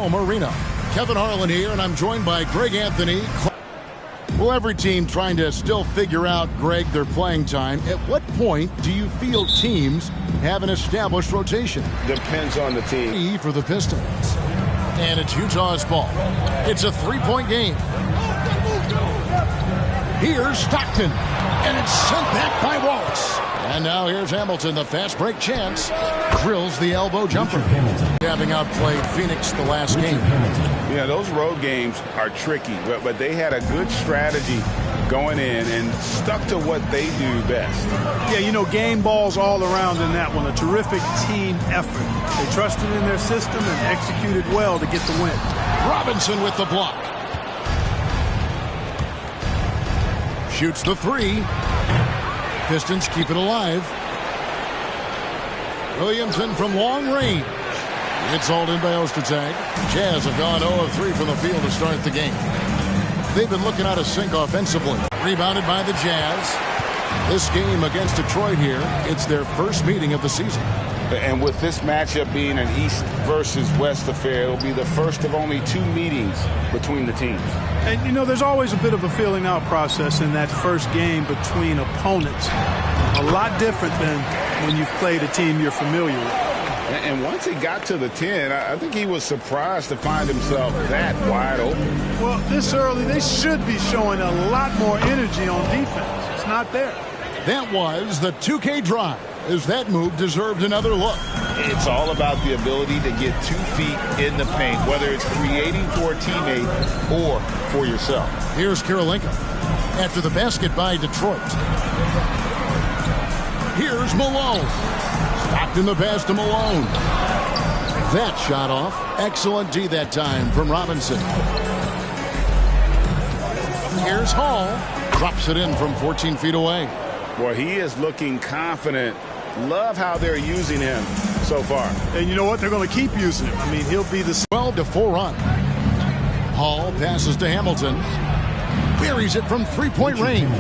Dome Arena. Kevin Harlan here, and I'm joined by Greg Anthony. Well, every team trying to still figure out, Greg, their playing time. At what point do you feel teams have an established rotation? Depends on the team. For the Pistons. And it's Utah's ball. It's a three-point game. Here's Stockton. And it's sent back by Wallace. And now here's Hamilton, the fast break chance. Drills the elbow jumper. Having outplayed Phoenix the last game. Yeah, those road games are tricky, but they had a good strategy going in and stuck to what they do best. Yeah, you know, game balls all around in that one. A terrific team effort. They trusted in their system and executed well to get the win. Robinson with the block. Shoots the three. Pistons keep it alive. Williamson from long range. It's hauled in by Ostertag. Jazz have gone 0 of 3 from the field to start the game. They've been looking out of sync offensively. Rebounded by the Jazz. This game against Detroit here, it's their first meeting of the season. And with this matchup being an East versus West affair, it'll be the first of only 2 meetings between the teams. And, you know, there's always a bit of a filling out process in that first game between opponents. A lot different than when you've played a team you're familiar with. And once he got to the 10, I think he was surprised to find himself that wide open. Well, this early, they should be showing a lot more energy on defense. It's not there. That was the 2K drive, as that move deserved another look. It's all about the ability to get 2 feet in the paint, whether it's creating for a teammate or for yourself. Here's Karolinko after the basket by Detroit. Here's Malone. Stockton the pass to Malone. That shot off. Excellent D that time from Robinson. Here's Hall. Drops it in from 14 feet away. Boy, he is looking confident. Love how they're using him so far. And you know what? They're going to keep using him. I mean, he'll be the 12-4 run. Hall passes to Hamilton. Buries it from three-point range.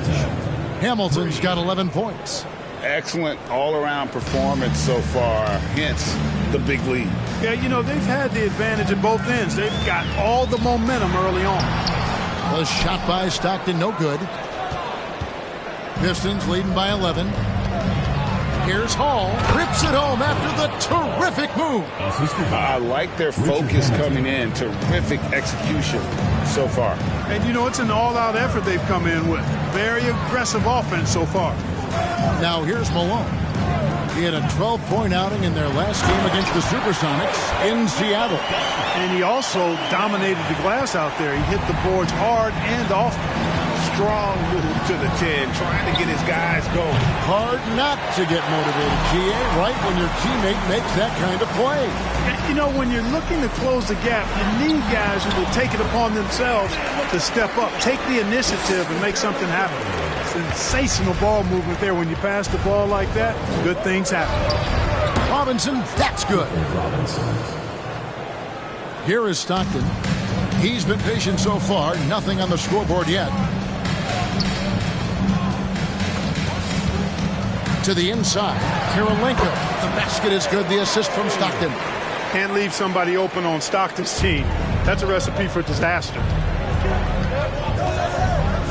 Hamilton's got 11 points. Excellent all-around performance so far, hence the big lead. Yeah, you know, they've had the advantage at both ends. They've got all the momentum early on. The shot by Stockton, no good. Pistons leading by 11. Here's Hall. Rips it home after the terrific move. I like their focus coming in. Terrific execution so far. And, you know, it's an all-out effort they've come in with. Very aggressive offense so far. Now here's Malone. He had a 12-point outing in their last game against the Supersonics in Seattle. And he also dominated the glass out there. He hit the boards hard and often. Strong move to the 10, trying to get his guys going. Hard not to get motivated, GA, right when your teammate makes that kind of play. You know, when you're looking to close the gap, you need guys who will take it upon themselves to step up, take the initiative, and make something happen. Sensational ball movement there. When you pass the ball like that, good things happen. Robinson, that's good. Here is Stockton. He's been patient so far. Nothing on the scoreboard yet. To the inside. Karolinko. The basket is good. The assist from Stockton. Can't leave somebody open on Stockton's team. That's a recipe for disaster.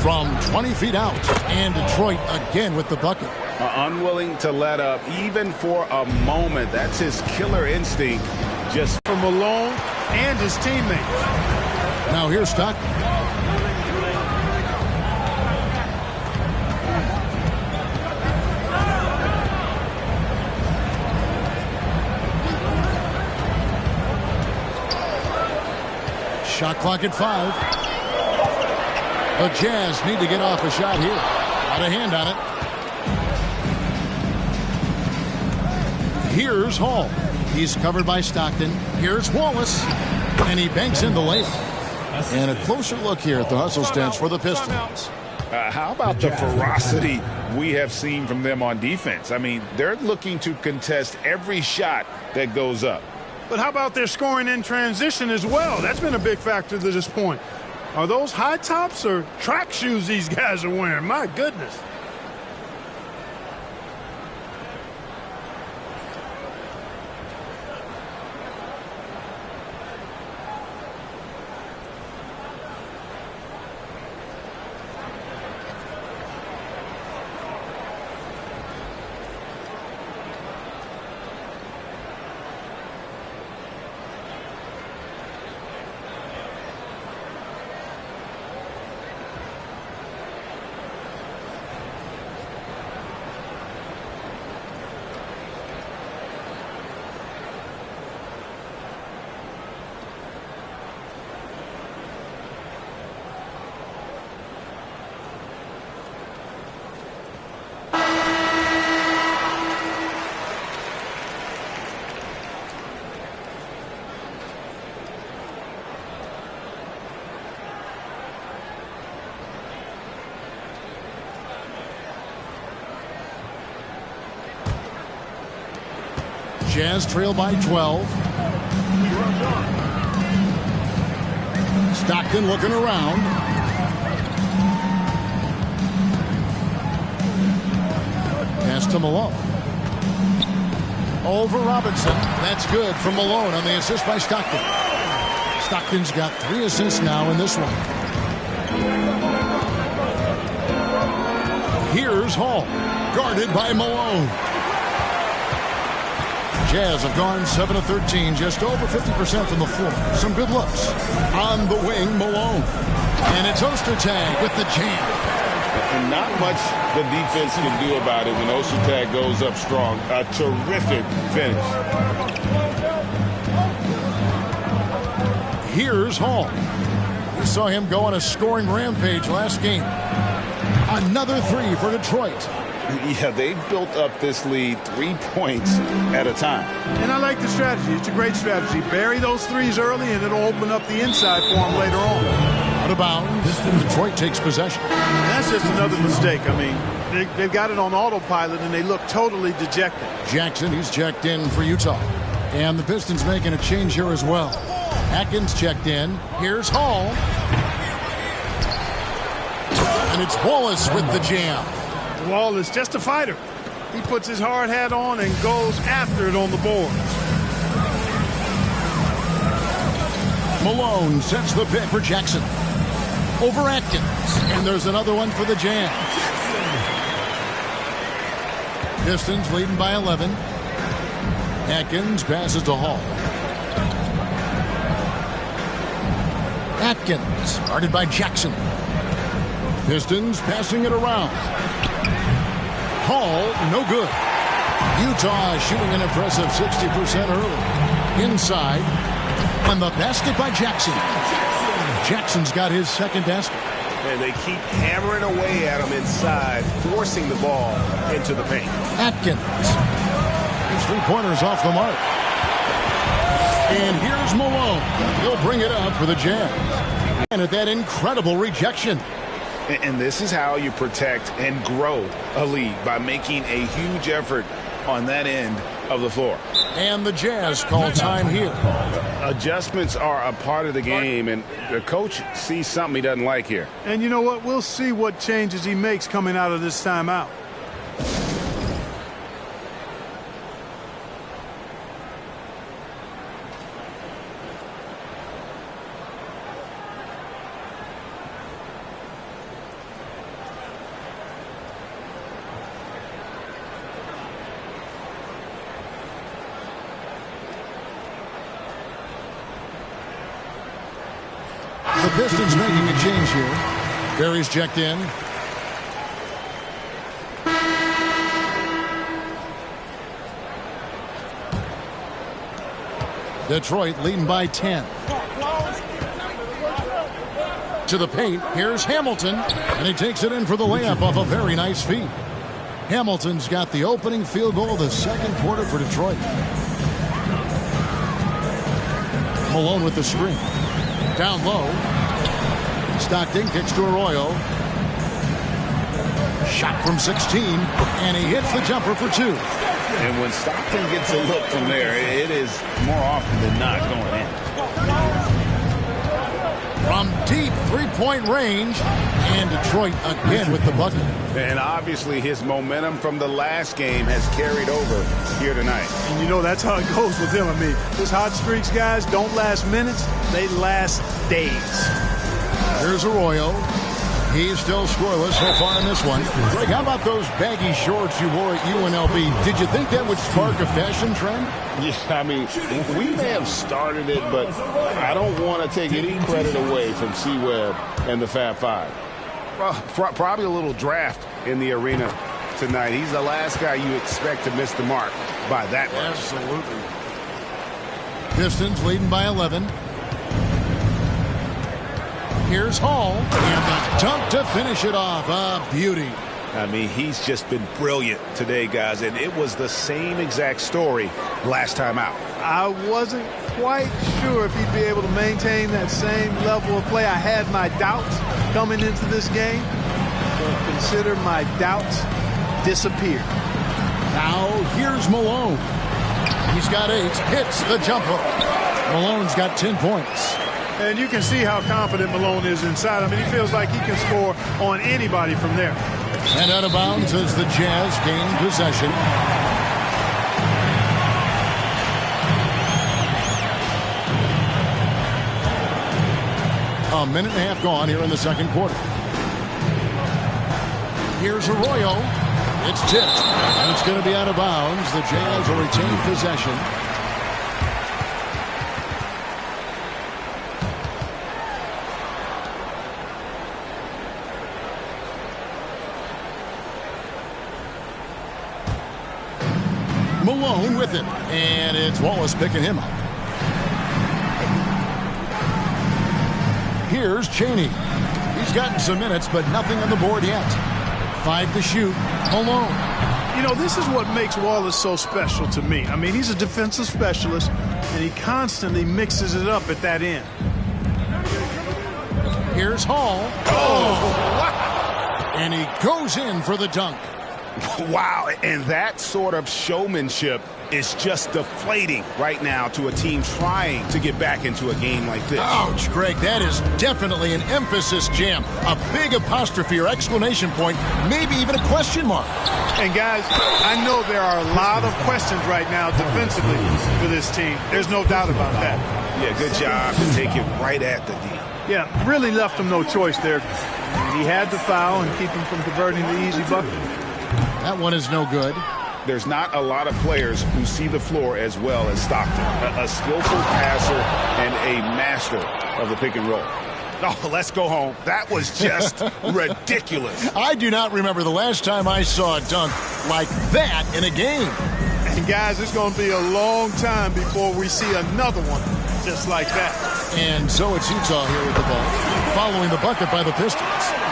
From 20 feet out. And Detroit again with the bucket. Unwilling to let up even for a moment. That's his killer instinct. Just for Malone and his teammates. Now here's Stockton. Shot clock at 5. The Jazz need to get off a shot here. Got a hand on it. Here's Hall. He's covered by Stockton. Here's Wallace. And he banks in the layup. And a closer look here at the hustle stats for the Pistons. How about the ferocity we have seen from them on defense? I mean, they're looking to contest every shot that goes up. But how about their scoring in transition as well? That's been a big factor to this point. Are those high tops or track shoes these guys are wearing? My goodness. Jazz trail by 12. Stockton looking around. Pass to Malone. Over Robinson. That's good from Malone on the assist by Stockton. Stockton's got 3 assists now in this one. Here's Hall, guarded by Malone. Jazz have gone 7 of 13, just over 50% from the floor. Some good looks. On the wing, Malone. And it's Ostertag with the jam. And not much the defense can do about it when Ostertag goes up strong. A terrific finish. Here's Hall. We saw him go on a scoring rampage last game. Another 3 for Detroit. Yeah, they built up this lead 3 points at a time. And I like the strategy. It's a great strategy. Bury those threes early, and it'll open up the inside for them later on. Out of bounds. Detroit takes possession. That's just another mistake. I mean, they've got it on autopilot, and they look totally dejected. Jackson, he's checked in for Utah. And the Pistons making a change here as well. Atkins checked in. Here's Hall. And it's Wallace with the jam. Wallace, just a fighter. He puts his hard hat on and goes after it on the board. Malone sets the pick for Jackson. Over Atkins. And there's another one for the jam. Pistons leading by 11. Atkins passes to Hall. Atkins, guarded by Jackson. Pistons passing it around. Hall, no good. Utah shooting an impressive 60% early. Inside. And the basket by Jackson. Jackson's got his second basket. And they keep hammering away at him inside, forcing the ball into the paint. Atkins. His 3-pointers off the mark. And here's Malone. He'll bring it up for the Jazz. And at that incredible rejection. And this is how you protect and grow a lead, by making a huge effort on that end of the floor. And the Jazz call time here. Adjustments are a part of the game, and the coach sees something he doesn't like here. And you know what? We'll see what changes he makes coming out of this timeout. The Pistons making a change here. Barry's checked in. Detroit leading by 10. To the paint. Here's Hamilton. And he takes it in for the layup off a very nice feed. Hamilton's got the opening field goal of the second quarter for Detroit. Malone with the screen. Down low. Stockton kicks to Arroyo. Shot from 16. And he hits the jumper for 2. And when Stockton gets a look from there, it is more often than not going in. From deep 3-point range. And Detroit again with the bucket. And obviously his momentum from the last game has carried over here tonight. And you know that's how it goes with him. I mean, his hot streaks, guys, don't last minutes. They last days. Here's Arroyo. He's still scoreless so far in this one. Greg, how about those baggy shorts you wore at UNLV? Did you think that would spark a fashion trend? Yeah, I mean, we may have started it, but I don't want to take any credit away from C-Webb and the Fab Five. Well, probably a little draft in the arena tonight. He's the last guy you expect to miss the mark by that much. Absolutely. Pistons leading by 11. Here's Hall. And the dunk to finish it off. A beauty. I mean, he's just been brilliant today, guys, and it was the same exact story last time out. I wasn't quite sure if he'd be able to maintain that same level of play. I had my doubts coming into this game, but consider my doubts disappeared. Now here's Malone. He's got 8. Hits the jump hook. Malone's got 10 points. And you can see how confident Malone is inside. I mean, he feels like he can score on anybody from there. And out of bounds as the Jazz gain possession. A minute and a half gone here in the second quarter. Here's Arroyo. It's tipped. And it's going to be out of bounds. The Jazz will retain possession. Malone with it. And it's Wallace picking him up. Here's Chaney. He's gotten some minutes, but nothing on the board yet. 5 to shoot. Malone. You know, this is what makes Wallace so special to me. I mean, he's a defensive specialist, and he constantly mixes it up at that end. Here's Hall. Oh! And he goes in for the dunk. Wow, and that sort of showmanship is just deflating right now to a team trying to get back into a game like this. Ouch, Greg, that is definitely an emphasis jam. A big apostrophe or exclamation point, maybe even a question mark. And guys, I know there are a lot of questions right now defensively for this team. There's no doubt about that. Yeah, good job to take it right at the D. Yeah, really left him no choice there. He had to foul and keep him from converting the easy bucket. That one is no good. There's not a lot of players who see the floor as well as Stockton. A skillful passer and a master of the pick and roll. Oh, let's go home. That was just ridiculous. I do not remember the last time I saw a dunk like that in a game. And guys, it's going to be a long time before we see another one just like that. And so it's Utah here with the ball, following the bucket by the Pistons.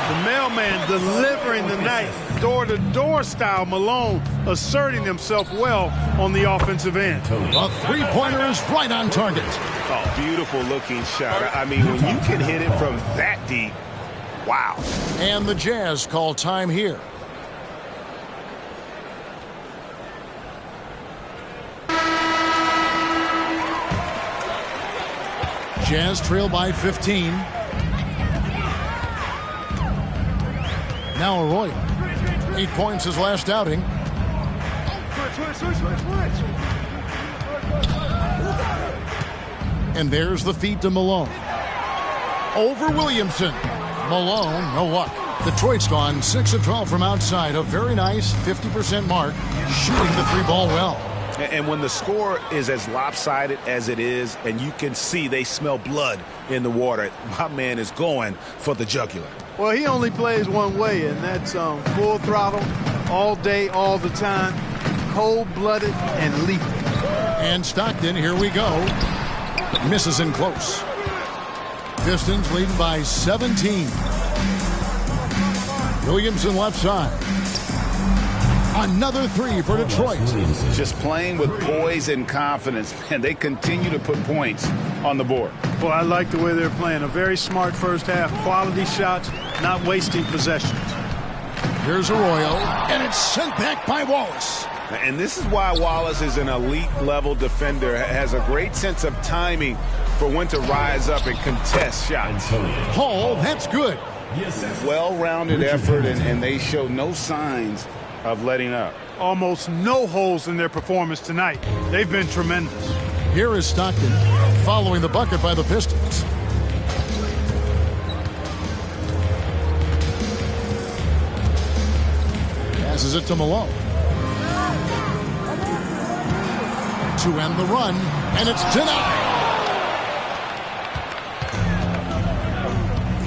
The mailman delivering the night, door-to-door style. Malone asserting himself well on the offensive end. A three-pointer is right on target. Oh, beautiful looking shot. I mean, when you can hit it from that deep, wow. And the Jazz call time here. Jazz trail by 15. Now Arroyo. 8 points his last outing. And there's the feed to Malone. Over Williamson. Malone, no luck. Detroit's gone 6 of 12 from outside. A very nice 50% mark. Shooting the 3-ball well. And when the score is as lopsided as it is, and you can see they smell blood in the water, my man is going for the jugular. Well, he only plays one way, and that's full throttle, all day, all the time, cold-blooded and lethal. And Stockton, here we go. Misses in close. Pistons leading by 17. Williamson left side. Another 3 for Detroit. Just playing with poise and confidence, and they continue to put points on the board. Well, I like the way they're playing. A very smart first half. Quality shots, not wasting possessions. Here's Arroyo, and it's sent back by Wallace. And this is why Wallace is an elite-level defender, has a great sense of timing for when to rise up and contest shots. Hall, that's good. Well-rounded effort, and they show no signs of letting up. Almost no holes in their performance tonight. They've been tremendous. Here is Stockton following the bucket by the Pistons. Passes it to Malone. To end the run, and it's denied.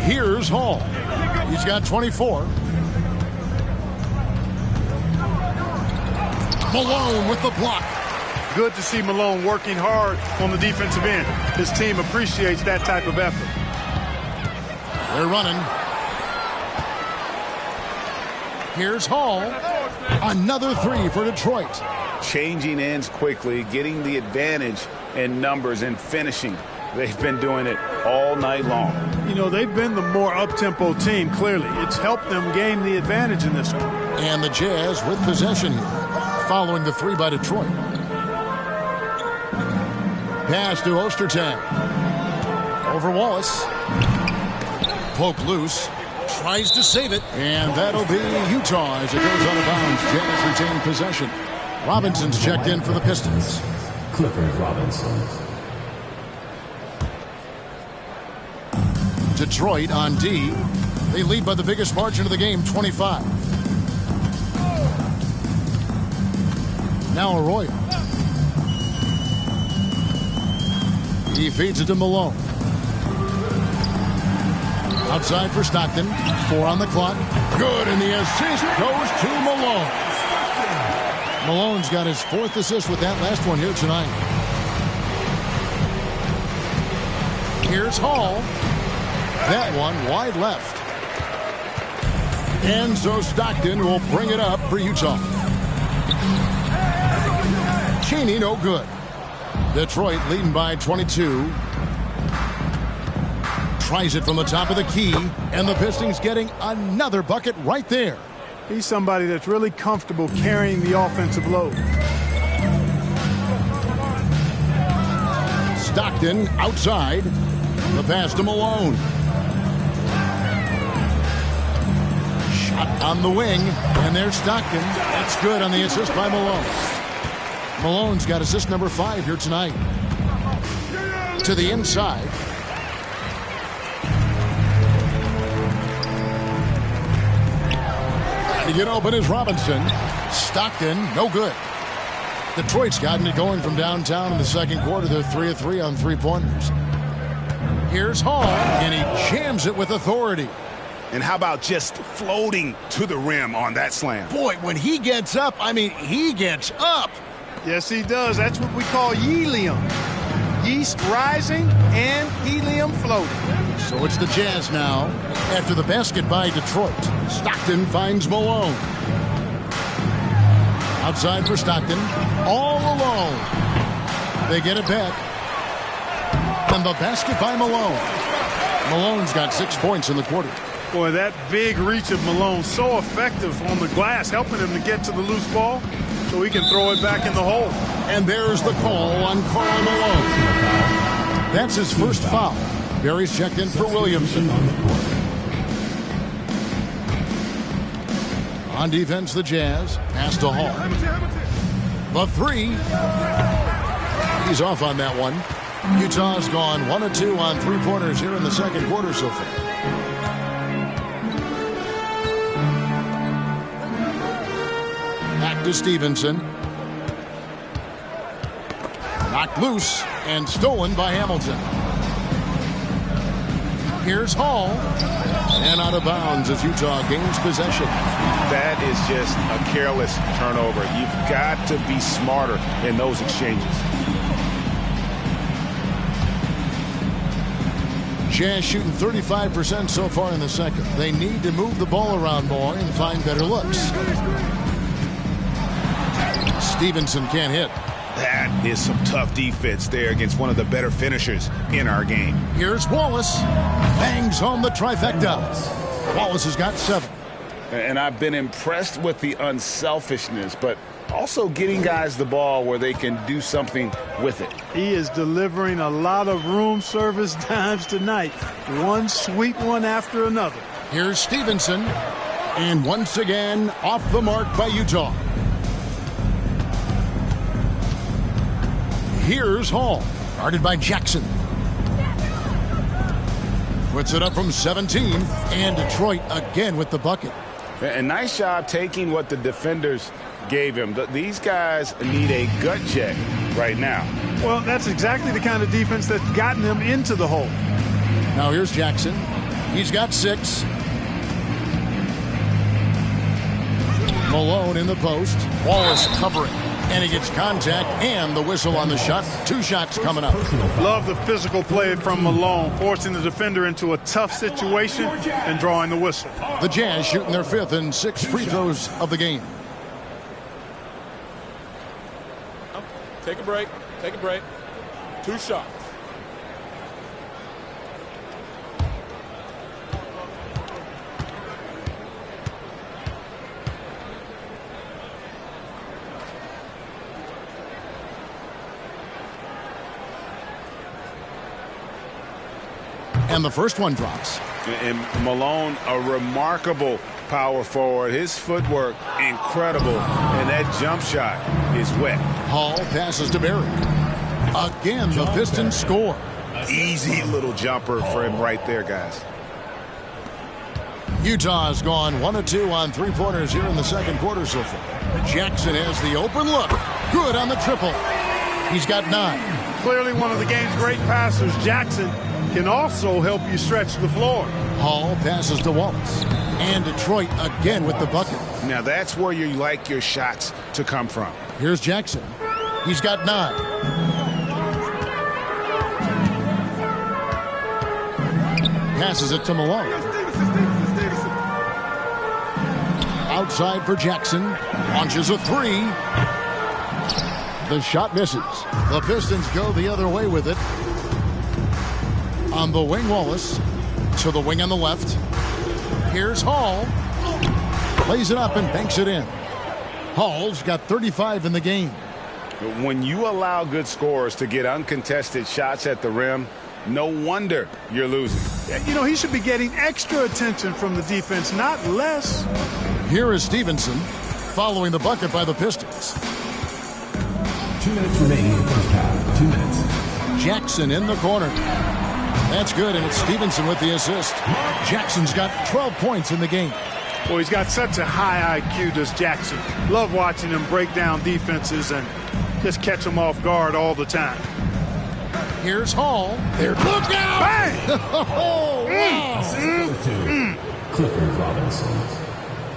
Here's Hall. He's got 24. Malone with the block. Good to see Malone working hard on the defensive end. His team appreciates that type of effort. They're running. Here's Hall. Another 3 for Detroit. Changing ends quickly, getting the advantage in numbers and finishing. They've been doing it all night long. You know, they've been the more up-tempo team, clearly. It's helped them gain the advantage in this one. And the Jazz with possession here, following the 3 by Detroit. pass to Ostertag. Over Wallace. Poke loose. Tries to save it. And that'll be Utah as it goes out of bounds. Jazz retain possession. Robinson's checked in for the Pistons. Clifford Robinson. Detroit on D. They lead by the biggest margin of the game, 25. Now Arroyo. He feeds it to Malone. Outside for Stockton. 4 on the clock. Good, and the assist goes to Malone. Malone's got his 4th assist with that last one here tonight. Here's Hall. That one wide left. And so Stockton will bring it up for Utah. Cheney no good. Detroit leading by 22. Tries it from the top of the key, and the Pistons getting another bucket right there. He's somebody that's really comfortable carrying the offensive load. Stockton outside. The pass to Malone. Shot on the wing, and there's Stockton. That's good on the assist by Malone. Malone's got assist number 5 here tonight. To the inside. To get open is Robinson. Stockton, no good. Detroit's gotten it going from downtown in the second quarter. They're 3 of 3 on 3-pointers. Here's Hall, and he jams it with authority. And how about just floating to the rim on that slam? Boy, when he gets up, I mean, he gets up. Yes, he does. That's what we call helium. Yeast rising and helium floating. So it's the Jazz now. After the basket by Detroit, Stockton finds Malone. Outside for Stockton. All alone. They get it back. And the basket by Malone. Malone's got 6 points in the quarter. Boy, that big reach of Malone, so effective on the glass, helping him to get to the loose ball so he can throw it back in the hole. And there's the call on Karl Malone. That's his first foul. Barry's checked in for Williamson. On defense, the Jazz. Pass to Hall. The 3. He's off on that one. Utah's gone 1 of 2 on 3-pointers here in the second quarter so far. Back to Stevenson. Knocked loose and stolen by Hamilton. Here's Hall. And out of bounds as Utah gains possession. That is just a careless turnover. You've got to be smarter in those exchanges. Jazz shooting 35% so far in the second. They need to move the ball around more and find better looks. Stevenson can't hit. That is some tough defense there against one of the better finishers in our game. Here's Wallace. Bangs home the trifecta. Wallace has got 7. And I've been impressed with the unselfishness, but also getting guys the ball where they can do something with it. He is delivering a lot of room service dimes tonight. One sweet one after another. Here's Stevenson. And once again, off the mark by Utah. Here's Hall. Guarded by Jackson. Puts it up from 17. And Detroit again with the bucket. And nice job taking what the defenders gave him. These guys need a gut check right now. Well, that's exactly the kind of defense that's gotten them into the hole. Now here's Jackson. He's got 6. Malone in the post. Wallace covering. And he gets contact and the whistle on the shot. 2 shots coming up. Love the physical play from Malone, forcing the defender into a tough situation and drawing the whistle. The Jazz shooting their 5th and 6th free throws of the game. Take a break. Take a break. 2 shots. And the first one drops. And Malone, a remarkable power forward. His footwork, incredible. And that jump shot is wet. Hall passes to Barry. Again, the Pistons score. Easy little jumper for him right there, guys. Utah's gone 1 of 2 on three-pointers here in the second quarter so far. Jackson has the open look. Good on the triple. He's got 9. Clearly one of the game's great passers. Jackson can also help you stretch the floor. Hall passes to Wallace. And Detroit again with the bucket. Now that's where you like your shots to come from. Here's Jackson. He's got 9. Passes it to Malone. Outside for Jackson. Launches a 3. The shot misses. The Pistons go the other way with it. On the wing, Wallace. To the wing on the left. Here's Hall. Plays it up and banks it in. Hall's got 35 in the game. When you allow good scorers to get uncontested shots at the rim, no wonder you're losing. You know, he should be getting extra attention from the defense, not less. Here is Stevenson following the bucket by the Pistons. 2 minutes remaining in the first half. 2 minutes. Jackson in the corner. That's good, and it's Stevenson with the assist. Jackson's got 12 points in the game. Well, he's got such a high IQ, does Jackson. Love watching him break down defenses and just catch them off guard all the time. Here's Hall. There. Look out! Bang! Oh, wow. Clifford Robinson.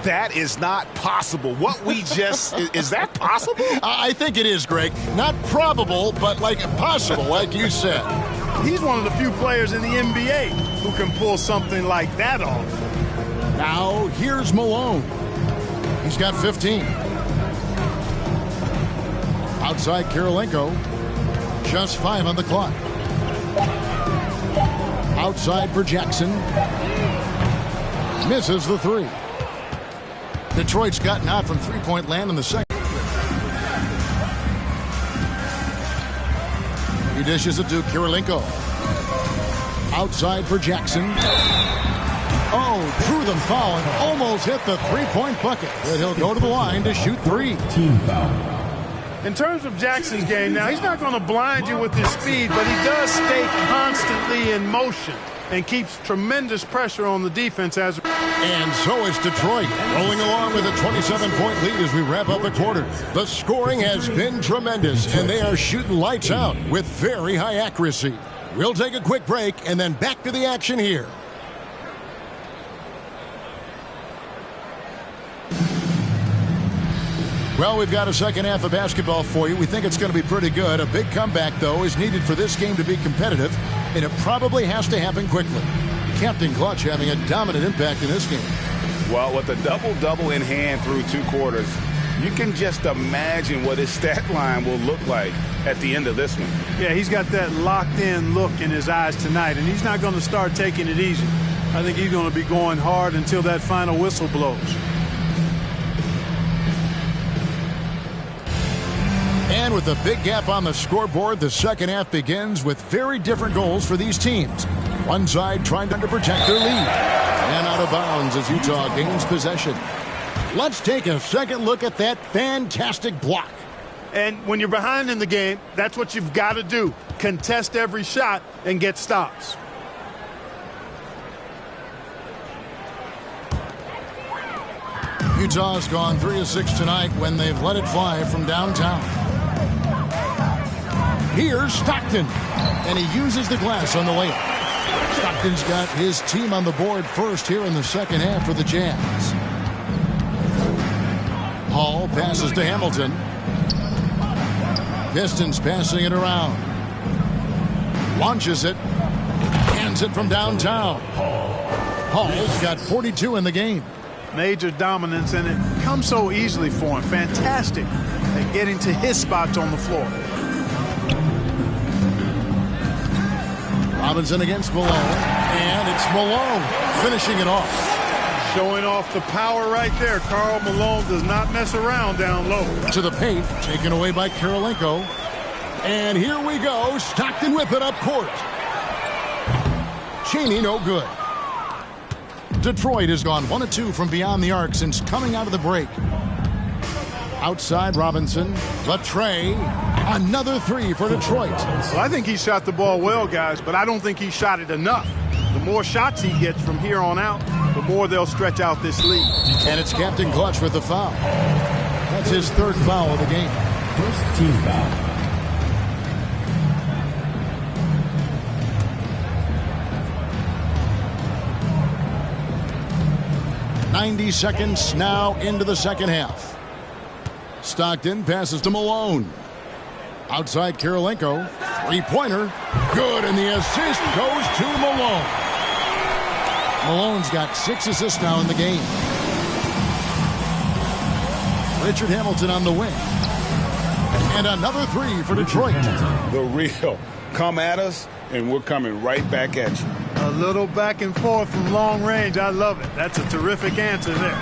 That is not possible. What we just... is that possible? I think it is, Greg. Not probable, but like possible, like you said. He's one of the few players in the NBA who can pull something like that off. Now, here's Malone. He's got 15. Outside Kirilenko. Just 5 on the clock. Outside for Jackson. Misses the 3. Detroit's gotten out from three-point land in the second. He dishes it to Kirilenko. Outside for Jackson. Oh, drew the foul and almost hit the three-point bucket. But he'll go to the line to shoot 3. Team foul. In terms of Jackson's game, now he's not going to blind you with his speed, but he does stay constantly in motion and keeps tremendous pressure on the defense as. And so is Detroit, rolling along with a 27-point lead as we wrap up the quarter. The scoring has been tremendous, and they are shooting lights out with very high accuracy. We'll take a quick break and then back to the action here. Well, we've got a second half of basketball for you. We think it's going to be pretty good. A big comeback, though, is needed for this game to be competitive, and it probably has to happen quickly. Captain Clutch having a dominant impact in this game. Well, with a double-double in hand through 2 quarters, you can just imagine what his stat line will look like at the end of this one. Yeah, he's got that locked-in look in his eyes tonight, and he's not going to start taking it easy. I think he's going to be going hard until that final whistle blows. And with a big gap on the scoreboard, the second half begins with very different goals for these teams. One side trying to protect their lead. And out of bounds as Utah gains possession. Let's take a second look at that fantastic block. And when you're behind in the game, that's what you've got to do. Contest every shot and get stops. Utah's gone 3 of 6 tonight when they've let it fly from downtown. Here's Stockton, and he uses the glass on the layup. Stockton's got his team on the board first here in the second half for the Jazz. Hall passes to Hamilton. Pistons passing it around. Launches it. Hands it from downtown. Hall's got 42 in the game. Major dominance, and it comes so easily for him. Fantastic at getting to his spots on the floor. Robinson against Malone, and it's Malone finishing it off. Showing off the power right there. Karl Malone does not mess around down low. To the paint, taken away by Kirilenko. And here we go, Stockton with it up court. Cheney, no good. Detroit has gone 1 of 2 from beyond the arc since coming out of the break. Outside Robinson, Latre, another 3 for Detroit. Well, I think he shot the ball well, guys, but I don't think he shot it enough. The more shots he gets from here on out, the more they'll stretch out this lead. And it's Captain Clutch with the foul. That's his 3rd foul of the game. First team foul. 90 seconds now into the second half. Stockton passes to Malone. Outside Kirilenko. 3-pointer. Good, and the assist goes to Malone. Malone's got 6 assists now in the game. Richard Hamilton on the wing. And another 3 for Detroit. The real. Come at us, and we're coming right back at you. A little back and forth from long range. I love it. That's a terrific answer there.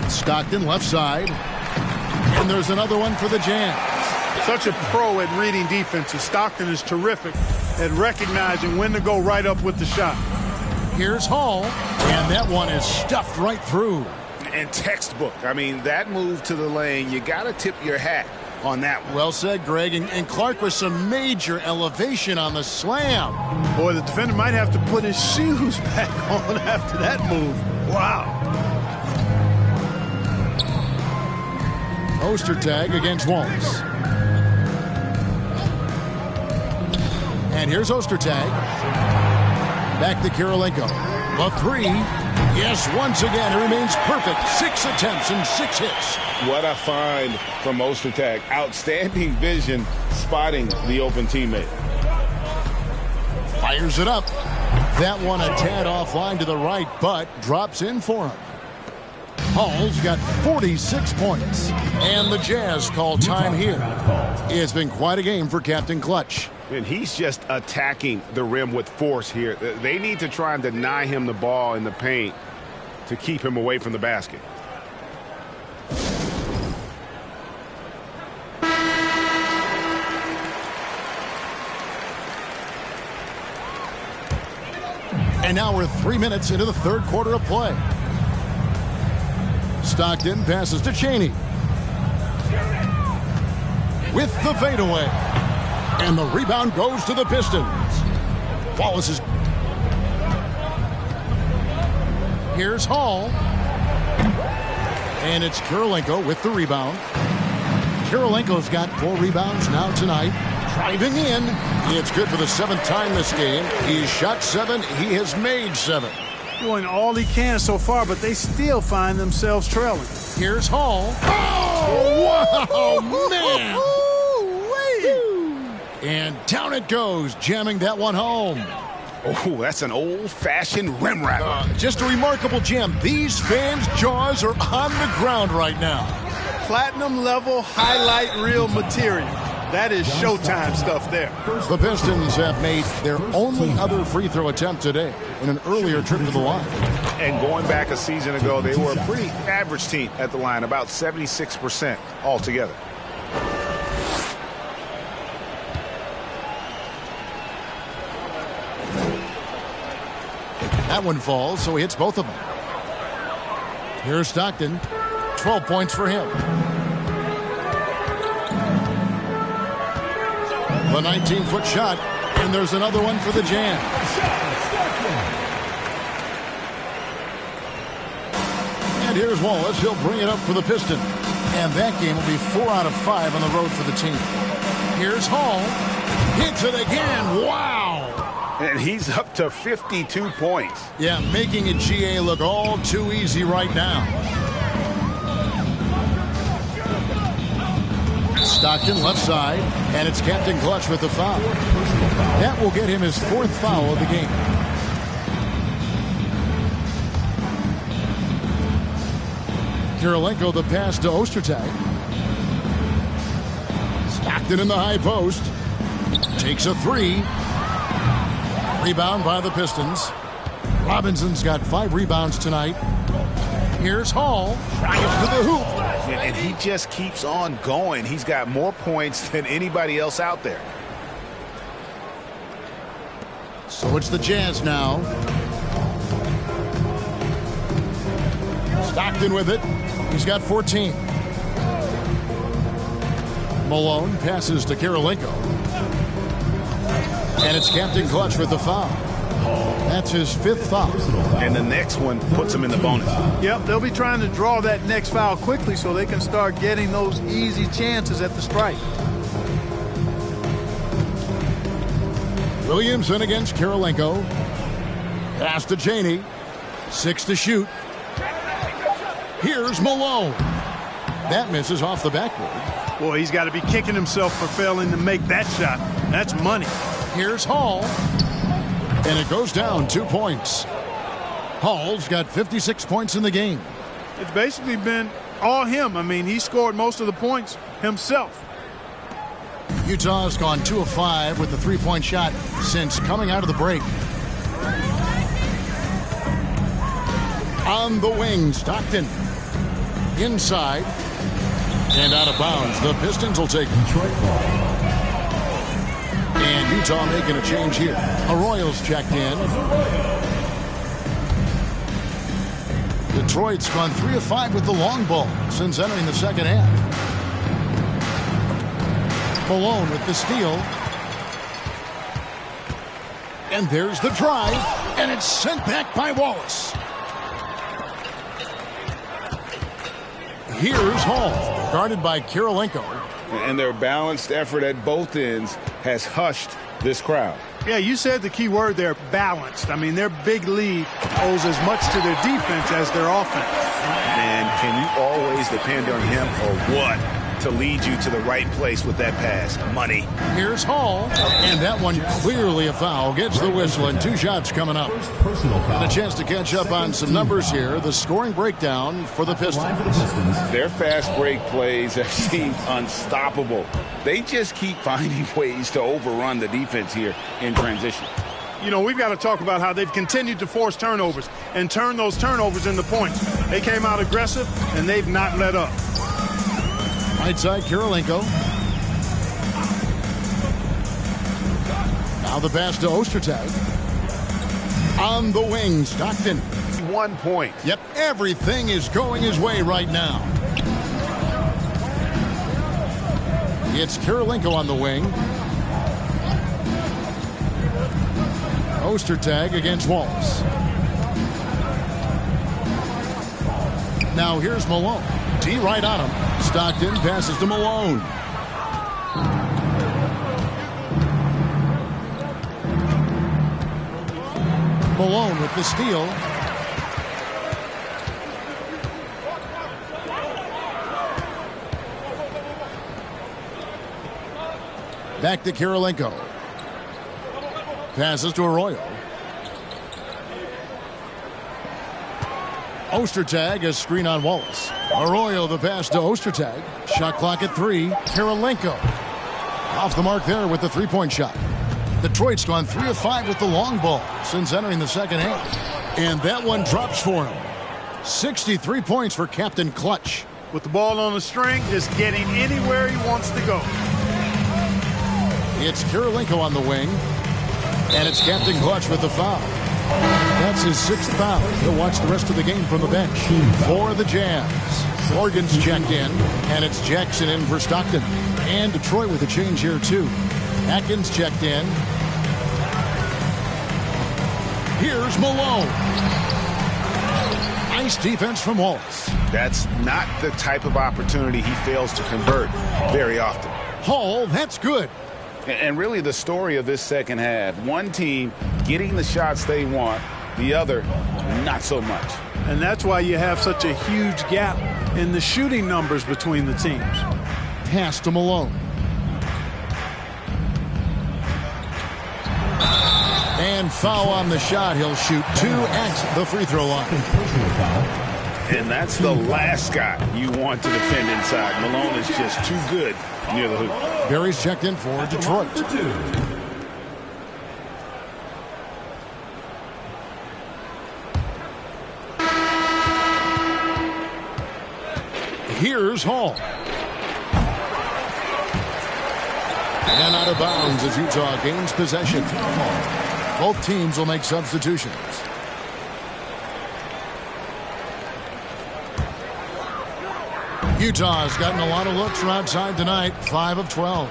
Stockton left side. And there's another one for the Jazz. Such a pro at reading defenses. Stockton is terrific at recognizing when to go right up with the shot. Here's Hall. And that one is stuffed right through. And textbook. I mean, that move to the lane, you got to tip your hat on that one. Well said, Greg. And Clark with some major elevation on the slam. Boy, the defender might have to put his shoes back on after that move. Wow. Ostertag against Wallace. And here's Ostertag. Back to Kirilenko. The 3. Yes, once again, it remains perfect. 6 attempts and 6 hits. What a find from Ostertag. Outstanding vision, spotting the open teammate. Fires it up. That one a tad offline to the right, but drops in for him. Hall's got 46 points. And the Jazz call time here. It's been quite a game for Captain Clutch. And he's just attacking the rim with force here. They need to try and deny him the ball in the paint to keep him away from the basket. And now we're 3 minutes into the 3rd quarter of play. Stockton passes to Cheney. With the fadeaway. And the rebound goes to the Pistons. Wallace is... Here's Hall. And it's Kirilenko with the rebound. Kirilenko's got 4 rebounds now tonight. Driving in. It's good for the 7th time this game. He's shot 7. He has made 7. Doing all he can so far, but they still find themselves trailing. Here's Hall. Oh, wow, man. And down it goes, jamming that one home. Oh, that's an old-fashioned rim rattler. Just a remarkable jam. These fans' jaws are on the ground right now. Platinum level highlight reel material. That is Showtime stuff there. The Pistons have made their only other free throw attempt today in an earlier trip to the line. And going back a season ago, they were a pretty average team at the line, about 76% altogether. That one falls, so he hits both of them. Here's Stockton. 12 points for him. The 19-foot shot, and there's another one for the Jazz. And here's Wallace. He'll bring it up for the Pistons. And that game will be 4 out of 5 on the road for the team. Here's Hall. Hits it again. Wow. And he's up to 52 points. Yeah, making it GA look all too easy right now. Stockton left side, and it's Captain Clutch with the foul. That will get him his 4th foul of the game. Kirilenko the pass to Ostertag. Stockton in the high post. Takes a 3. Rebound by the Pistons. Robinson's got 5 rebounds tonight. Here's Hall. Drives to the hoop. And he just keeps on going. He's got more points than anybody else out there. So it's the Jazz now. Stockton with it. He's got 14. Malone passes to Kirilenko. And it's Captain Clutch with the foul. That's his 5th foul. And the next one puts him in the bonus. Yep, they'll be trying to draw that next foul quickly so they can start getting those easy chances at the strike. Williamson against Kirilenko. Pass to Chaney. 6 to shoot. Here's Malone. That misses off the backboard. Boy, he's got to be kicking himself for failing to make that shot. That's money. Here's Hall. And it goes down 2 points. Hall's got 56 points in the game. It's basically been all him. I mean, he scored most of the points himself. Utah's gone 2 of 5 with the 3-point shot since coming out of the break. On the wing, Stockton. Inside. And out of bounds. The Pistons will take Detroit ball. And Utah making a change here. Arroyo's checked in. Detroit's gone 3 of 5 with the long ball since entering the second half. Malone with the steal. And there's the drive. And it's sent back by Wallace. Here's Hall, guarded by Kirilenko. And their balanced effort at both ends has hushed this crowd. Yeah, you said the key word there, balanced. I mean, their big lead owes as much to their defense as their offense. And can you always depend on him or what to lead you to the right place with that pass? Money. Here's Hall, and that one clearly a foul. Gets the whistle, and 2 shots coming up. And a chance to catch up on some numbers here. The scoring breakdown for the Pistons. Their fast break plays have seemed unstoppable. They just keep finding ways to overrun the defense here in transition. You know, we've got to talk about how they've continued to force turnovers and turn those turnovers into points. They came out aggressive, and they've not let up. Right side, Kirilenko. Now the pass to Ostertag. On the wing, Stockton. 1 point. Yep, everything is going his way right now. It's Kirilenko on the wing. Ostertag against Wallace. Now here's Malone. D right on him. Stockton passes to Malone. Malone with the steal. Back to Kirilenko. Passes to Arroyo. Ostertag, a screen on Wallace. Arroyo the pass to Ostertag. Shot clock at 3. Kirilenko off the mark there with the 3-point shot. Detroit's gone 3 of 5 with the long ball since entering the second half. And that one drops for him. 63 points for Captain Clutch. With the ball on the string, just getting anywhere he wants to go. It's Kirilenko on the wing. And it's Captain Clutch with the foul. That's his 6th foul. He'll watch the rest of the game from the bench for the Jazz. Morgan's checked in, and it's Jackson in for Stockton. And Detroit with a change here, too. Atkins checked in. Here's Malone. Nice defense from Wallace. That's not the type of opportunity he fails to convert very often. Hall, that's good. And really the story of this second half, one team getting the shots they want, the other not so much. And that's why you have such a huge gap in the shooting numbers between the teams. Pass to Malone. And foul on the shot. He'll shoot 2 at the free throw line. And that's the last guy you want to defend inside. Malone is just too good near the hoop. Barry's checked in for Detroit. Here's Hall. And out of bounds as Utah gains possession. Both teams will make substitutions. Utah's gotten a lot of looks from outside tonight. 5 of 12.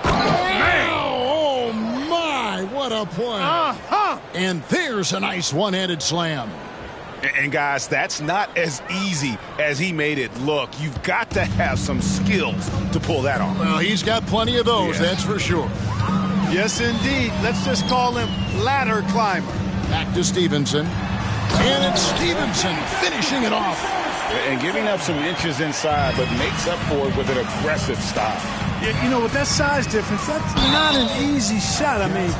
Oh, my. What a play. And there's a nice one-handed slam. And, guys, that's not as easy as he made it look. You've got to have some skills to pull that off. Well, he's got plenty of those, that's for sure. Yes, indeed. Let's just call him ladder climber. Back to Stevenson. And it's Stevenson finishing it off. And giving up some inches inside, but makes up for it with an aggressive style. You know, with that size difference, that's not an easy shot. I mean,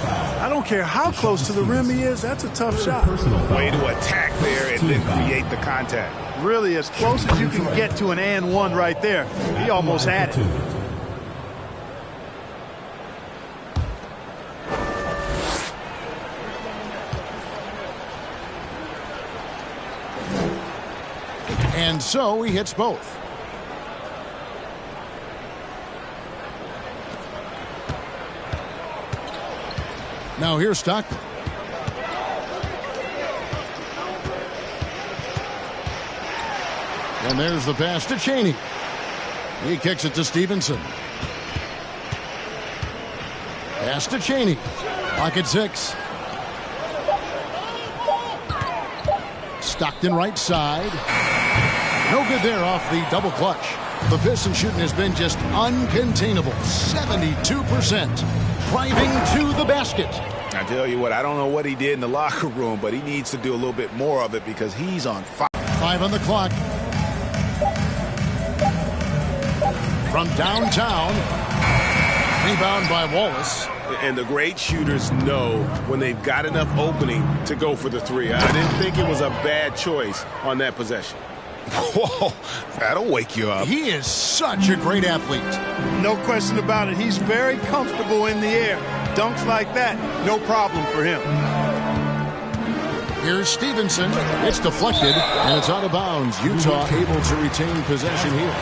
I don't care how close to the rim he is. That's a tough shot. Way to attack there and then create the contact. Really, as close as you can get to an and one right there. He almost had it. And so he hits both. Now here's Stockton. And there's the pass to Chaney. He kicks it to Stevenson. Pass to Chaney. Pocket 6. Stockton right side. No good there off the double clutch. The Pistons shooting has been just uncontainable. 72%. Driving to the basket. I tell you what, I don't know what he did in the locker room, but he needs to do a little bit more of it because he's on fire. 5 on the clock. From downtown. Rebound by Wallace. And the great shooters know when they've got enough opening to go for the three. I didn't think it was a bad choice on that possession. Whoa, that'll wake you up. He is such a great athlete. No question about it. He's very comfortable in the air. Dunks like that, no problem for him. Here's Stevenson. It's deflected, and it's out of bounds. Utah able to retain possession here.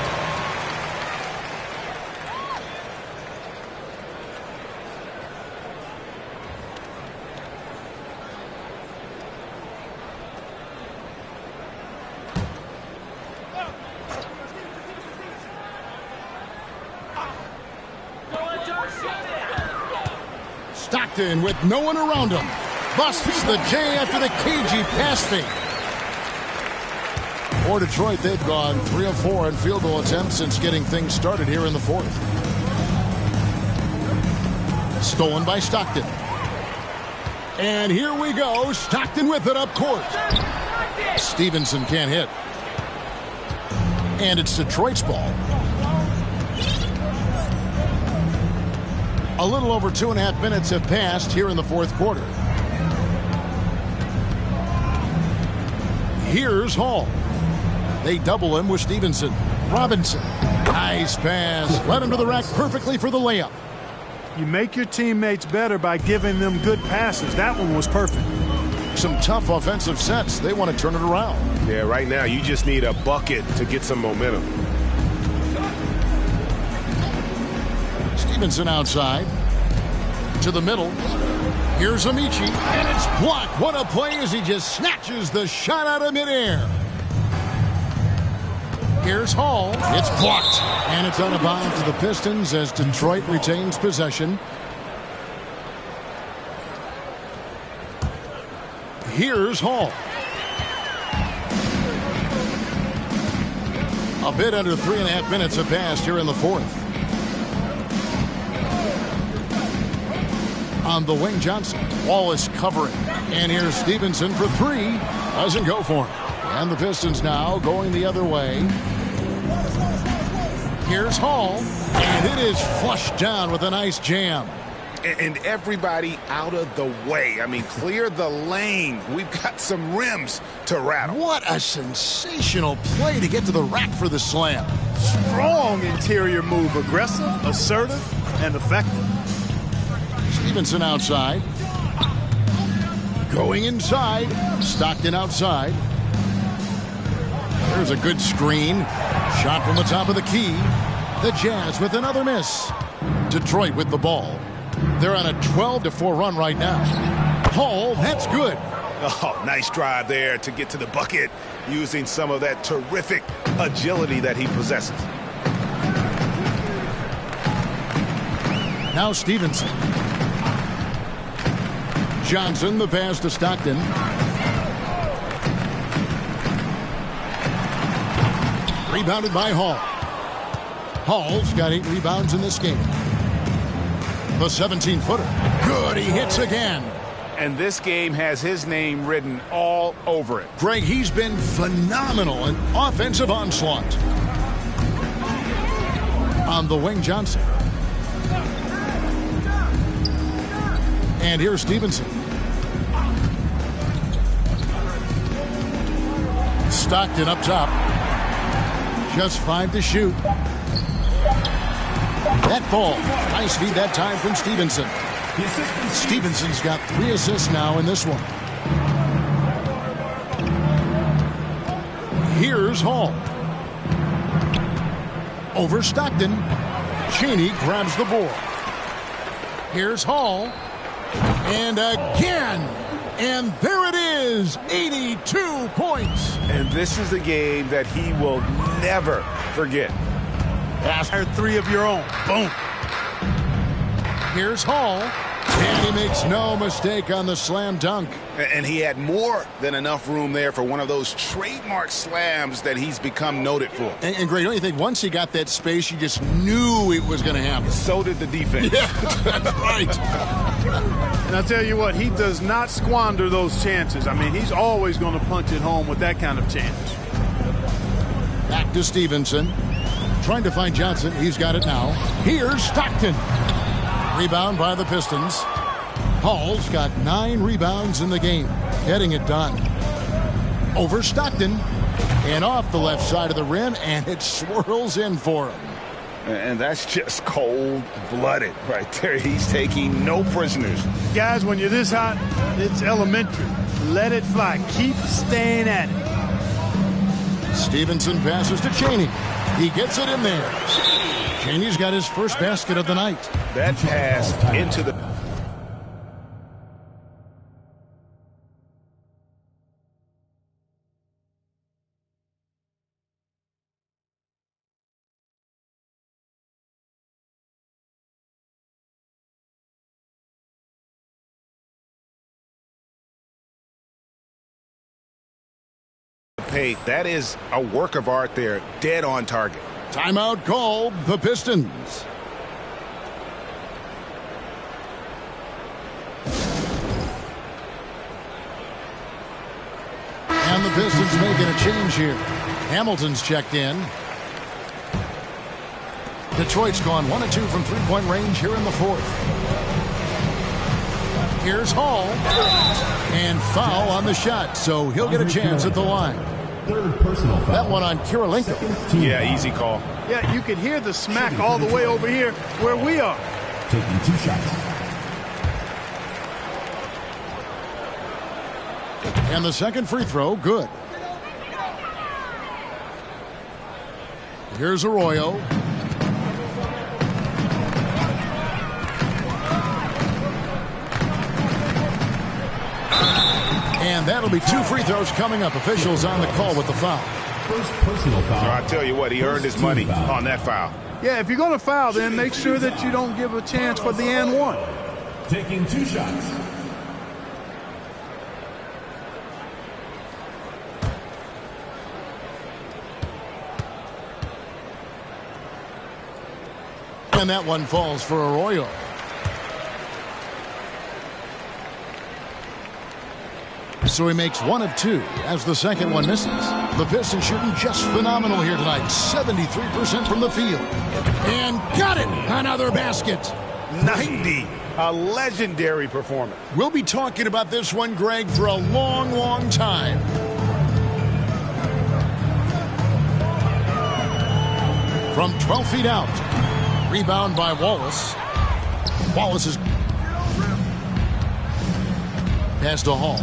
Stockton with no one around him. Busts the J after the cagey pass fake. For Detroit, they've gone 3 of 4 in field goal attempts since getting things started here in the fourth. Stolen by Stockton. And here we go. Stockton with it up court. Stevenson can't hit. And it's Detroit's ball. A little over 2.5 minutes have passed here in the fourth quarter. Here's Hall. They double him with Stevenson. Robinson. Nice pass. Led him to the rack perfectly for the layup. You make your teammates better by giving them good passes. That one was perfect. Some tough offensive sets. They want to turn it around. Yeah, right now you just need a bucket to get some momentum. Stevenson outside. To the middle. Here's Amici. And it's blocked. What a play as he just snatches the shot out of midair. Here's Hall. It's blocked. And it's out of bounds to the Pistons as Detroit retains possession. Here's Hall. A bit under 3.5 minutes have passed here in the fourth. On the wing, Johnson. Wallace covering. And here's Stevenson for 3. Doesn't go for him. And the Pistons now going the other way. Here's Hall. And it is flushed down with a nice jam. And everybody out of the way. I mean, clear the lane. We've got some rims to rattle. What a sensational play to get to the rack for the slam. Strong interior move. Aggressive, assertive, and effective. Stevenson outside. Going inside. Stockton outside. There's a good screen. Shot from the top of the key. The Jazz with another miss. Detroit with the ball. They're on a 12-4 run right now. Hall, that's good. Oh, nice drive there to get to the bucket using some of that terrific agility that he possesses. Now Stevenson. Johnson, the pass to Stockton. Rebounded by Hall. Hall's got 8 rebounds in this game. The 17-footer. Good, he hits again. And this game has his name written all over it. Greg, he's been phenomenal in offensive onslaught. On the wing, Johnson. And here's Stevenson. Stockton up top. Just 5 to shoot. That ball. Nice feed that time from Stevenson. Stevenson's got 3 assists now in this one. Here's Hall. Over Stockton. Cheney grabs the board. Here's Hall. And again. And there it is. 82 points. And this is a game that he will never forget. After 3 of your own. Boom. Here's Hall. And he makes no mistake on the slam dunk. And he had more than enough room there for one of those trademark slams that he's become noted for. And Greg, don't you think once he got that space, you just knew it was going to happen? So did the defense. Yeah, that's right. And I'll tell you what, he does not squander those chances. I mean, he's always going to punch it home with that kind of chance. Back to Stevenson. Trying to find Johnson. He's got it now. Here's Stockton. Rebound by the Pistons. Hall's got 9 rebounds in the game. Getting it done. Over Stockton. And off the left side of the rim. And it swirls in for him. And that's just cold-blooded right there. He's taking no prisoners. Guys, when you're this hot, it's elementary. Let it fly. Keep staying at it. Stevenson passes to Cheney. He gets it in there. Cheney's got his first basket of the night. That pass into the... Hey, that is a work of art there, dead on target. Timeout called, the Pistons. And the Pistons making a change here. Hamilton's checked in. Detroit's gone 1 of 2 from three-point range here in the 4th. Here's Hall. And foul on the shot, so he'll get a chance at the line. Third personal foul. That one on Kirilenko. Yeah, easy call. Yeah, you can hear the smack all the way over here where we are. Taking 2 shots. And the second free throw, good. Here's Arroyo. And that'll be 2 free throws coming up. Officials on the call with the foul. First personal foul. I tell you what, he earned his money on that foul. Yeah, if you're going to foul, then make sure that you don't give a chance for the and one. Taking 2 shots. And that one falls for Arroyo. So he makes 1 of 2 as the second one misses. The Pistons shooting just phenomenal here tonight. 73% from the field. And got it! Another basket. 90. A legendary performance. We'll be talking about this one, Greg, for a long, long time. From 12 feet out. Rebound by Wallace. Wallace is pass to Hall.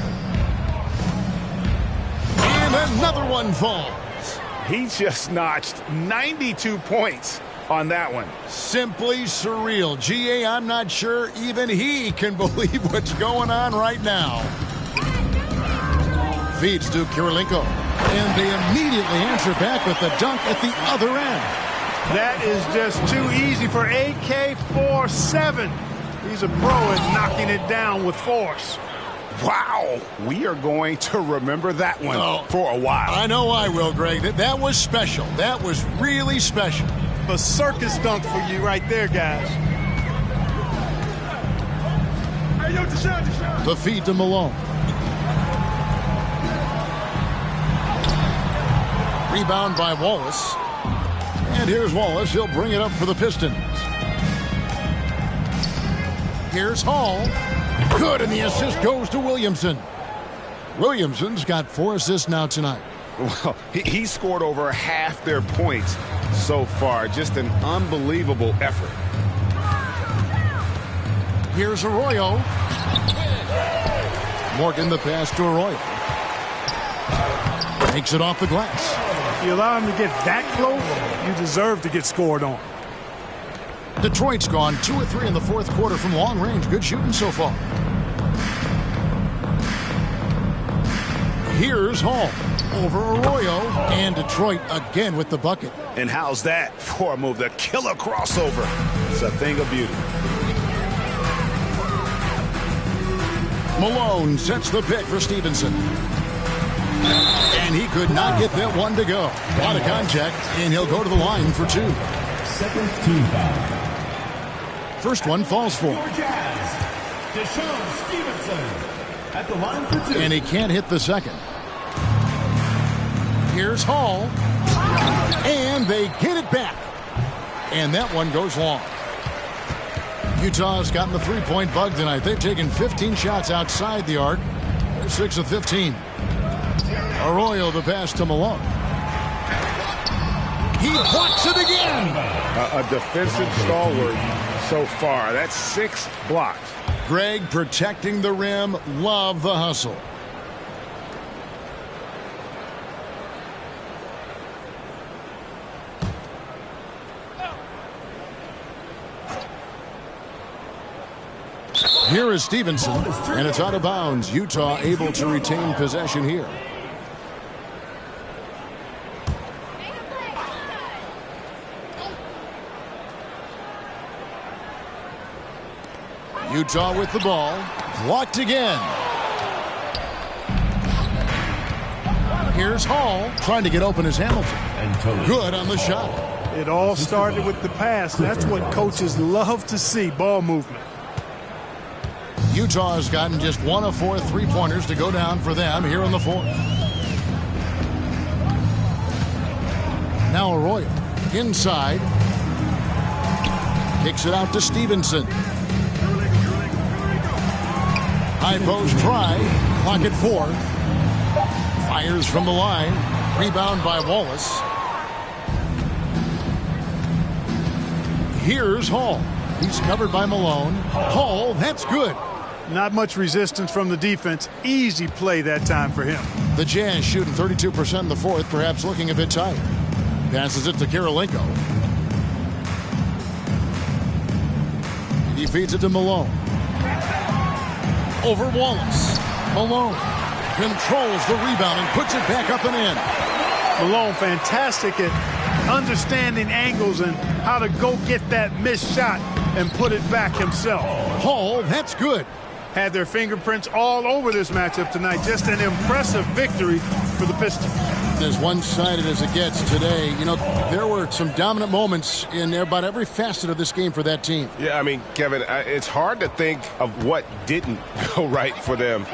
And another one falls. He just notched 92 points on that one. Simply surreal. GA, I'm not sure even he can believe what's going on right now. Feeds to Kirilenko. And they immediately answer back with the dunk at the other end. That is just too easy for AK-47. He's a pro at knocking it down with force. Wow, we are going to remember that one for a while. I know I will, Greg. That was special. That was really special. A circus dunk for you right there, guys. The feed to Malone. Rebound by Wallace. And here's Wallace. He'll bring it up for the Pistons. Here's Hall. Good, and the assist goes to Williamson. Williamson's got 4 assists now tonight. Well, he scored over half their points so far. Just an unbelievable effort. Here's Arroyo. Morgan the pass to Arroyo. Takes it off the glass. If you allow him to get that close, you deserve to get scored on. Detroit's gone 2 of 3 in the fourth quarter from long range. Good shooting so far. Here's Hall over Arroyo, and Detroit again with the bucket. And how's that for a move? The killer crossover. It's a thing of beauty. Malone sets the pick for Stevenson. And he could not get that one to go. Out of contact, and he'll go to the line for 2. Second team foul. First one falls for him. At the line for 2. And he can't hit the second. Here's Hall. And they get it back. And that one goes long. Utah's gotten the three-point bug tonight. They've taken 15 shots outside the arc. They're 6 of 15. Arroyo the pass to Malone. He blocks it again. A defensive stalwart so far. That's 6 blocks. Greg protecting the rim. Love the hustle. Here is Stevenson, and it's out of bounds. Utah able to retain possession here. Utah with the ball. Blocked again. Here's Hall trying to get open as Hamilton. Good on the shot. It all started with the pass. That's what coaches love to see, ball movement. Utah has gotten just 1 of 4 three-pointers to go down for them here in the fourth. Now Arroyo inside. Kicks it out to Stevenson. High post try. Clock at 4. Fires from the line. Rebound by Wallace. Here's Hall. He's covered by Malone. Hall, that's good. Not much resistance from the defense. Easy play that time for him. The Jazz shooting 32% in the fourth, perhaps looking a bit tired. Passes it to Kirilenko. He feeds it to Malone. Over Wallace. Malone controls the rebound and puts it back up and in. Malone fantastic at understanding angles and how to go get that missed shot and put it back himself. Hall, that's good. Had their fingerprints all over this matchup tonight. Just an impressive victory for the Pistons. As one-sided as it gets today, you know, there were some dominant moments in about every facet of this game for that team. Yeah, I mean, Kevin, it's hard to think of what didn't go right for them.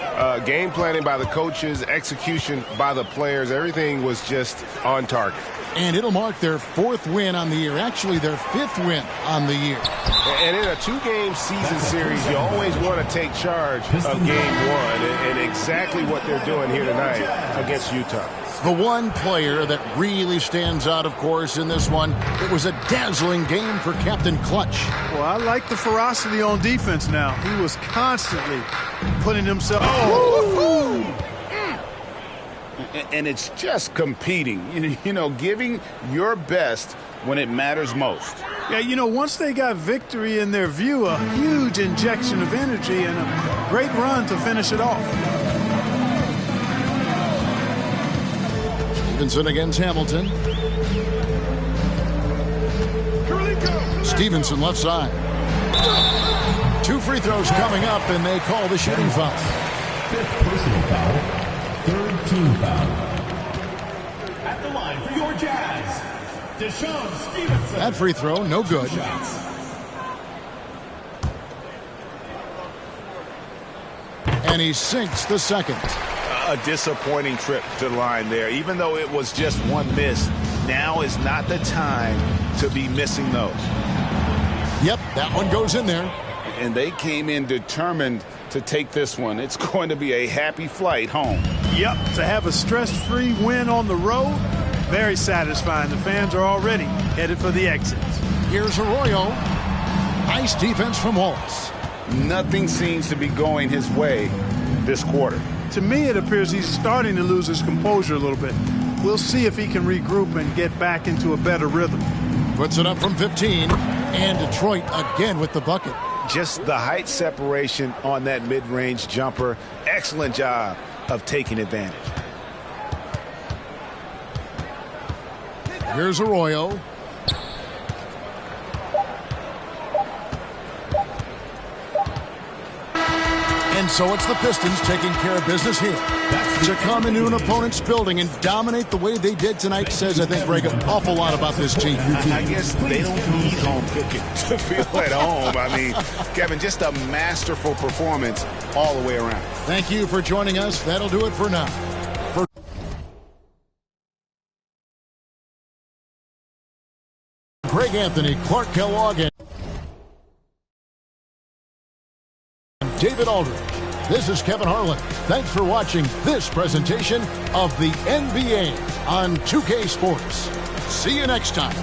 Game planning by the coaches, execution by the players, everything was just on target. And it'll mark their 4th win on the year, actually their 5th win on the year. And in a 2-game season series, you always want to take charge of game 1, and exactly what they're doing here tonight against Utah. The one player that really stands out, of course, in this one, it was a dazzling game for Captain Clutch. Well, I like the ferocity on defense now. He was constantly putting himself... And it's just competing, you know, giving your best when it matters most. Yeah, you know, once they got victory in their view, a huge injection of energy and a great run to finish it off. Stevenson against Hamilton. Stevenson left side. 2 free throws coming up, and they call the shooting foul. 5th personal foul. 3rd team foul. At the line for your Jazz, Deshaun Stevenson. That free throw, no good. And he sinks the second. A disappointing trip to the line there. Even though it was just one miss, now is not the time to be missing those. Yep, that one goes in there. And they came in determined to take this one. It's going to be a happy flight home. Yep, to have a stress-free win on the road, very satisfying. The fans are already headed for the exits. Here's Arroyo. Nice defense from Wallace. Nothing seems to be going his way this quarter. To me, it appears he's starting to lose his composure a little bit. We'll see if he can regroup and get back into a better rhythm. Puts it up from 15, and Detroit again with the bucket. Just the height separation on that mid-range jumper. Excellent job of taking advantage. Here's Arroyo. And so it's the Pistons taking care of business here. To come into an opponent's building and dominate the way they did tonight says, I think, Greg, an awful lot about this team. I guess they don't need home cooking to feel at home. I mean, Kevin, just a masterful performance all the way around. Thank you for joining us. That'll do it for now. For Greg Anthony, Clark Kellogg, and David Aldridge, this is Kevin Harlan. Thanks for watching this presentation of the NBA on 2K Sports. See you next time.